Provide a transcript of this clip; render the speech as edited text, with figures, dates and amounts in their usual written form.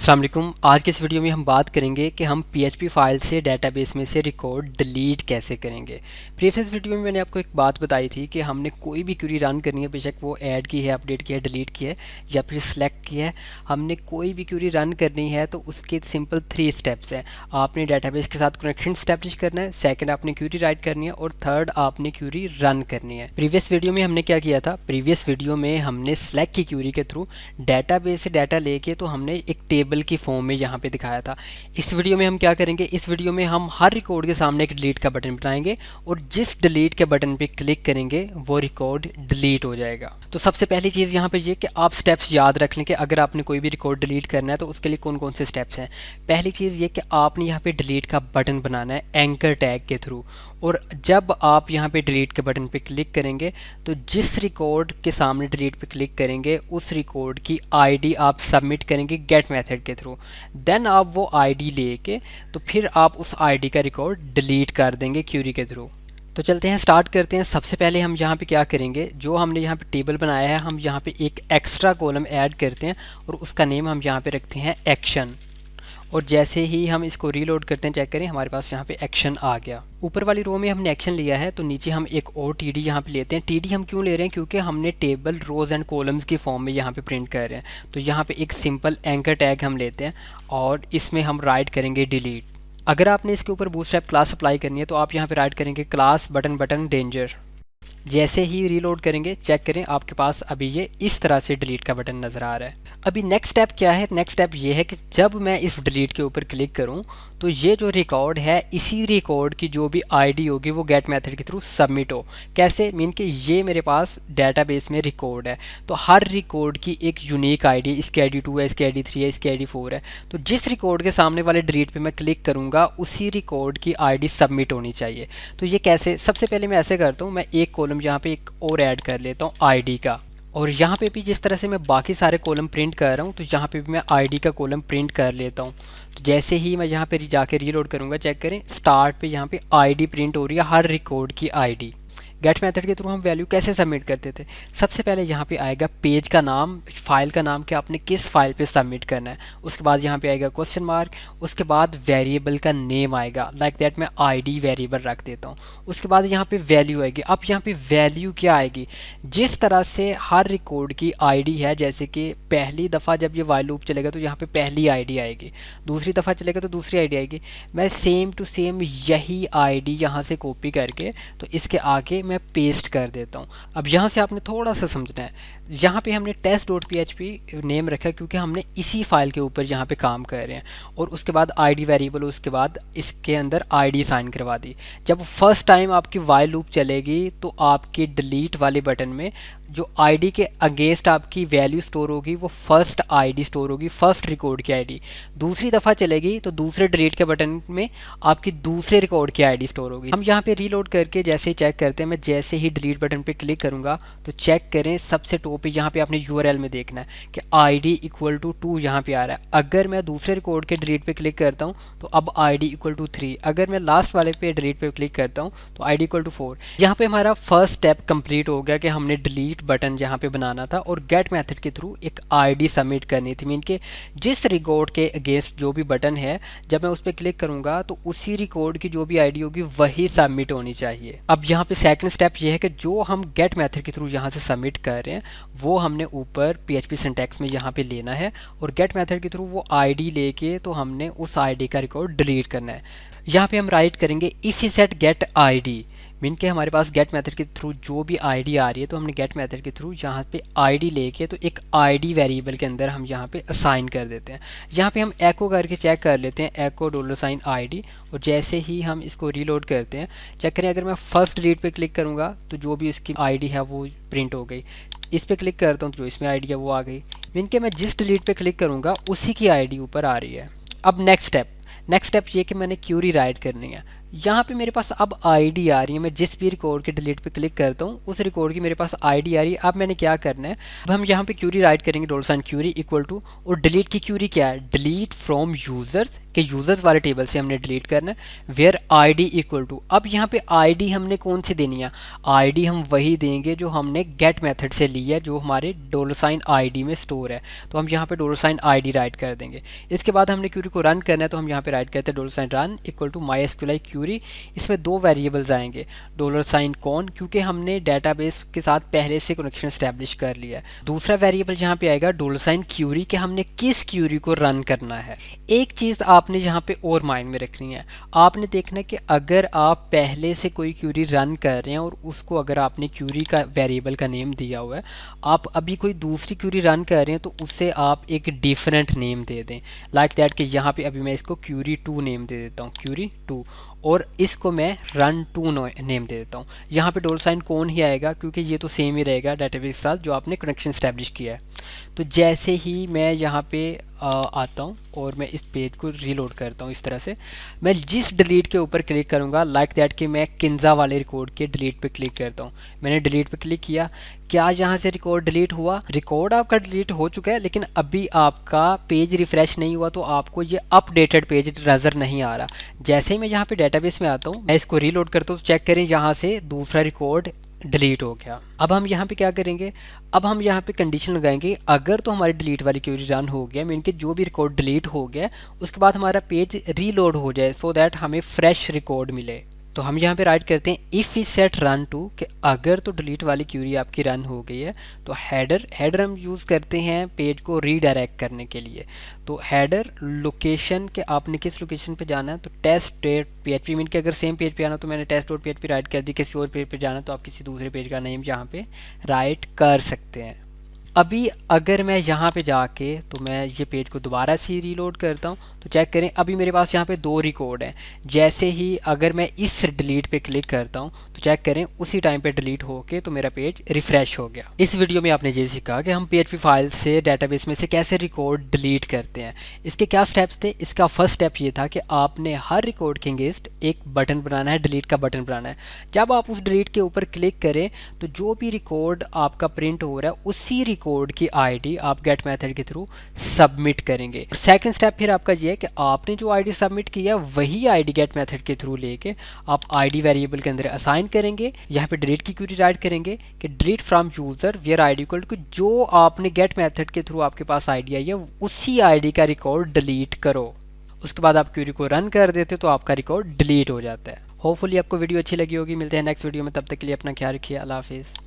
अस्सलाम वालेकुम। आज के इस वीडियो में हम बात करेंगे कि हम PHP फाइल से डेटाबेस में से रिकॉर्ड डिलीट कैसे करेंगे। प्रीवियस वीडियो में मैंने आपको एक बात बताई थी कि हमने कोई भी क्वेरी रन करनी है, बेशक वो ऐड की है, अपडेट की है, डिलीट की है या फिर सिलेक्ट की है। हमने कोई भी क्वेरी रन करनी है तो उसके सिंपल 3 स्टेप्स हैं। आपने डेटाबेस के साथ कनेक्शन स्टैब्लिश करना है, सेकेंड आपने क्वेरी राइट करनी है और थर्ड आपने क्वेरी रन करनी है। प्रीवियस वीडियो में हमने क्या किया था? प्रीवियस वीडियो में हमने सिलेक्ट की क्वेरी के थ्रू डेटाबेस से डाटा लेके तो हमने एक टेबल की फॉर्म में यहाँ पे दिखाया था। इस वीडियो में हम क्या करेंगे? इस वीडियो में हम हर रिकॉर्ड के सामने एक डिलीट का बटन बनाएंगे और जिस डिलीट के बटन पे क्लिक करेंगे वो रिकॉर्ड डिलीट हो जाएगा। तो सबसे पहली चीज़ यहाँ पे ये कि आप स्टेप्स याद रख लें कि अगर आपने कोई भी रिकॉर्ड डिलीट करना है तो उसके लिए कौन कौन से स्टेप्स हैं। पहली चीज़ ये कि आपने यहाँ पे डिलीट का बटन बनाना है एंकर टैग के थ्रू, और जब आप यहाँ पे डिलीट के बटन पे क्लिक करेंगे तो जिस रिकॉर्ड के सामने डिलीट पे क्लिक करेंगे उस रिकॉर्ड की आईडी आप सबमिट करेंगे गेट मेथड के थ्रू। देन आप वो आईडी लेके तो फिर आप उस आईडी का रिकॉर्ड डिलीट कर देंगे क्वेरी के थ्रू। तो चलते हैं, स्टार्ट करते हैं। सबसे पहले हम यहाँ पे क्या करेंगे, जो हमने यहाँ पे टेबल बनाया है हम यहाँ पे एक एक्स्ट्रा कॉलम ऐड करते हैं और उसका नेम हम यहाँ पे रखते हैं एक्शन। और जैसे ही हम इसको रीलोड करते हैं, चेक करें हमारे पास यहाँ पे एक्शन आ गया। ऊपर वाली रो में हमने एक्शन लिया है तो नीचे हम एक और टीडी यहाँ पे लेते हैं। टीडी हम क्यों ले रहे हैं? क्योंकि हमने टेबल रोज एंड कॉलम्स की फॉर्म में यहाँ पे प्रिंट कर रहे हैं। तो यहाँ पे एक सिंपल एंकर टैग हम लेते हैं और इसमें हम राइट करेंगे डिलीट। अगर आपने इसके ऊपर बूटस्ट्रैप क्लास अप्लाई करनी है तो आप यहाँ पे राइट करेंगे क्लास बटन बटन डेंजर। जैसे ही रीलोड करेंगे चेक करें आपके पास अभी ये इस तरह से डिलीट का बटन नज़र आ रहा है। अभी नेक्स्ट स्टेप क्या है? नेक्स्ट स्टेप ये है कि जब मैं इस डिलीट के ऊपर क्लिक करूं तो ये जो रिकॉर्ड है इसी रिकॉर्ड की जो भी आईडी होगी वो गेट मेथड के थ्रू सबमिट हो। कैसे? मीन कि ये मेरे पास डेटाबेस में रिकॉर्ड है तो हर रिकॉर्ड की एक यूनिक आईडी, इसकी आईडी 2 है, इसकी आईडी 3 है, इसकी आईडी 4 है। तो जिस रिकॉर्ड के सामने वाले डिलीट पे मैं क्लिक करूँगा उसी रिकॉर्ड की आईडी सबमिट होनी चाहिए। तो ये कैसे? सबसे पहले मैं ऐसे करता हूँ, मैं एक कॉलम यहाँ पे एक और ऐड कर लेता हूँ आईडी का, और यहाँ पे भी जिस तरह से मैं बाकी सारे कॉलम प्रिंट कर रहा हूँ तो यहाँ पे भी मैं आईडी का कॉलम प्रिंट कर लेता हूँ। तो जैसे ही मैं यहाँ पे जाके रीलोड करूँगा चेक करें स्टार्ट पे यहाँ पे आईडी प्रिंट हो रही है, हर रिकॉर्ड की आईडी। गेट मेथड के थ्रू हम वैल्यू कैसे सबमिट करते थे? सबसे पहले यहाँ पे आएगा पेज का नाम, फाइल का नाम कि आपने किस फाइल पे सबमिट करना है। उसके बाद यहाँ पे आएगा क्वेश्चन मार्क, उसके बाद वेरिएबल का नेम आएगा, लाइक दैट मैं आईडी वेरिएबल रख देता हूँ। उसके बाद यहाँ पे वैल्यू आएगी। अब यहाँ पे वैल्यू क्या आएगी? जिस तरह से हर रिकॉर्ड की आईडी है, जैसे कि पहली दफ़ा जब ये वाइल लूप चलेगा तो यहाँ पे पहली आईडी आएगी, दूसरी दफ़ा चलेगा तो दूसरी आईडी आएगी। मैं सेम टू सेम यही आईडी यहाँ से कॉपी करके तो इसके आगे मैं पेस्ट कर देता हूँ। अब यहाँ से आपने थोड़ा सा समझना है, यहाँ पे हमने test.php नेम रखा क्योंकि हमने इसी फाइल के ऊपर यहाँ पे काम कर रहे हैं, और उसके बाद आईडी वेरिएबल, उसके बाद इसके अंदर आईडी साइन करवा दी। जब फर्स्ट टाइम आपकी वाइल लूप चलेगी तो आपकी डिलीट वाले बटन में जो आईडी के अगेंस्ट आपकी वैल्यू स्टोर होगी वो फर्स्ट आईडी स्टोर होगी, फर्स्ट रिकॉर्ड की आईडी। दूसरी दफ़ा चलेगी तो दूसरे डिलीट के बटन में आपकी दूसरे रिकॉर्ड की आईडी स्टोर होगी। हम यहाँ पे रीलोड करके जैसे ही चेक करते हैं, मैं जैसे ही डिलीट बटन पे क्लिक करूँगा तो चेक करें सबसे टॉप पे यहाँ पे आपने यूआरएल में देखना है कि आईडी इक्वल टू 2 यहाँ पे आ रहा है। अगर मैं दूसरे रिकॉर्ड के डिलीट पे क्लिक करता हूँ तो अब आईडी इक्वल टू 3। अगर मैं लास्ट वाले पे डिलीट पे क्लिक करता हूँ तो आईडी इक्वल टू 4। यहाँ पे हमारा फर्स्ट स्टेप कंप्लीट हो गया कि हमने डिलीट बटन यहाँ पे बनाना था और गेट मेथड के थ्रू एक आईडी सबमिट करनी थी। मीन के जिस रिकॉर्ड के अगेंस्ट जो भी बटन है जब मैं उस पर क्लिक करूँगा तो उसी रिकॉर्ड की जो भी आईडी होगी वही सबमिट होनी चाहिए। अब यहाँ पे सेकंड स्टेप ये है कि जो हम गेट मेथड के थ्रू यहाँ से सबमिट कर रहे हैं वो हमने ऊपर PHP सिंटैक्स में यहाँ पे लेना है और गेट मेथड के थ्रू वो आईडी लेके तो हमने उस आईडी का रिकॉर्ड डिलीट करना है। यहाँ पे हम राइट करेंगे if set get ID, mean के हमारे पास गेट मेथड के थ्रू जो भी आईडी आ रही है तो हमने गेट मेथड के थ्रू यहाँ पे आईडी लेके तो एक आईडी वेरिएबल के अंदर हम यहाँ पे असाइन कर देते हैं। यहाँ पे हम एको करके चेक कर लेते हैं एको $आईडी, और जैसे ही हम इसको रीलोड करते हैं चेक करें अगर मैं फर्स्ट डिलीट पे क्लिक करूँगा तो जो भी उसकी आईडी है वो प्रिंट हो गई। इस पे क्लिक करता हूँ तो जो इसमें आईडी है वो आ गई। मीन के मैं जिस डिलीट पे क्लिक करूँगा उसी की आईडी ऊपर आ रही है। अब नेक्स्ट स्टेप ये कि मैंने क्वेरी राइट करनी है। यहाँ पे मेरे पास अब आईडी आ रही है, मैं जिस भी रिकॉर्ड के डिलीट पे क्लिक करता हूँ उस रिकॉर्ड की मेरे पास आईडी आ रही है। अब मैंने क्या करना है, अब हम यहाँ पे क्वेरी राइट करेंगे $क्वेरी इक्वल टू, और डिलीट की क्वेरी क्या है? डिलीट फ्रॉम यूजर्स कि यूज़र्स वाले टेबल से हमने डिलीट करना है। वेयर आईडी इक्वल टू, अब यहाँ पे आईडी हमने कौन सी देनी है, आईडी हम वही देंगे जो हमने गेट मेथड से ली है, जो हमारे $ID में स्टोर है। तो हम यहाँ पे $ID राइट कर देंगे। इसके बाद हमने क्यूरी को रन करना है, तो हम यहाँ पे राइट करते हैं $run equal to MySQLi query. इसमें दो वेरिएबल्स आएंगे, $कौन, क्योंकि हमने डेटाबेस के साथ पहले से कनेक्शन इस्टेब्लिश कर लिया है। दूसरा वेरिएबल यहाँ पे आएगा $क्यूरी, कि हमने किस क्यूरी को रन करना है। एक चीज़ आपने यहाँ पे और माइंड में रखनी है, आपने देखना है कि अगर आप पहले से कोई क्यूरी रन कर रहे हैं और उसको अगर आपने क्यूरी का वेरिएबल का नेम दिया हुआ है, आप अभी कोई दूसरी क्यूरी रन कर रहे हैं तो उससे आप एक डिफरेंट नेम दे दें। लाइक दैट कि यहाँ पे अभी मैं इसको क्यूरी2 नेम दे देता हूँ, क्यूरी2, और इसको मैं run2 नेम दे देता हूँ। यहाँ पे $कौन ही आएगा, क्योंकि ये तो सेम ही रहेगा डेटाबेस के साथ जो आपने कनेक्शन इस्टेब्लिश किया है। तो जैसे ही मैं यहाँ पे आता हूँ और मैं इस पेज को रीलोड करता हूँ, इस तरह से मैं जिस डिलीट के ऊपर क्लिक करूँगा, लाइक दैट कि मैं किन्जा वाले रिकॉर्ड के डिलीट पे क्लिक करता हूँ। मैंने डिलीट पे क्लिक किया, क्या यहाँ से रिकॉर्ड डिलीट हुआ? रिकॉर्ड आपका डिलीट हो चुका है, लेकिन अभी आपका पेज रिफ्रेश नहीं हुआ, तो आपको ये अपडेटेड पेज नज़र नहीं आ रहा। जैसे ही मैं यहाँ पे डेटाबेस में आता हूँ, मैं इसको रीलोड करता हूँ, तो चेक करें यहाँ से दूसरा रिकॉर्ड डिलीट हो गया। अब हम यहाँ पे क्या करेंगे, अब हम यहाँ पे कंडीशन लगाएंगे, अगर तो हमारी डिलीट वाली क्वेरी रन हो गया, मीन कि जो भी रिकॉर्ड डिलीट हो गया उसके बाद हमारा पेज रीलोड हो जाए, सो दैट हमें फ्रेश रिकॉर्ड मिले। तो हम यहाँ पे राइट करते हैं if is set run two, कि अगर तो डिलीट वाली क्यूरी आपकी रन हो गई है तो हेडर हम यूज़ करते हैं पेज को रीडायरेक्ट करने के लिए। तो हेडर लोकेशन के आपने किस लोकेशन पे जाना है, तो test.php, मीन कि अगर सेम पेज पे आना तो मैंने test.php राइट कर दी, किसी और पेज पे जाना तो आप किसी दूसरे पेज का नेम यहाँ पे राइट कर सकते हैं। अभी अगर मैं यहाँ पे जाके तो मैं ये पेज को दोबारा से रीलोड करता हूँ, तो चेक करें अभी मेरे पास यहाँ पे दो रिकॉर्ड हैं। जैसे ही अगर मैं इस डिलीट पे क्लिक करता हूँ तो चेक करें उसी टाइम पे डिलीट होके तो मेरा पेज रिफ्रेश हो गया। इस वीडियो में आपने ये सीखा कि हम PHP फाइल से डेटाबेस में से कैसे रिकॉर्ड डिलीट करते हैं। इसके क्या स्टेप्स थे? इसका फर्स्ट स्टेप ये था कि आपने हर रिकॉर्ड के अगेंस्ट एक बटन बनाना है, डिलीट का बटन बनाना है। जब आप उस डिलीट के ऊपर क्लिक करें तो जो भी रिकॉर्ड आपका प्रिंट हो रहा है उसी कोड की आईडी आप गेट मेथड के थ्रू सबमिट करेंगे। सेकंड स्टेप फिर आपका ये है कि आपने जो आईडी सबमिट किया वही आईडी गेट मेथड के थ्रू लेके आप आईडी वेरिएबल के अंदर असाइन करेंगे। यहाँ पे डिलीट की क्वेरी राइट करेंगे कि delete from user where ID equal to, जो आपने गेट मेथड के थ्रू आपके पास आईडी आई है उसी आईडी का रिकॉर्ड डिलीट करो। उसके बाद आप क्वेरी को रन कर देते तो आपका रिकॉर्ड डिलीट हो जाता है। होपफुली आपको वीडियो अच्छी लगी होगी। मिलते हैं नेक्स्ट वीडियो में, तब तक के लिए अपना ख्याल रखिए। अल्लाह हाफिज़।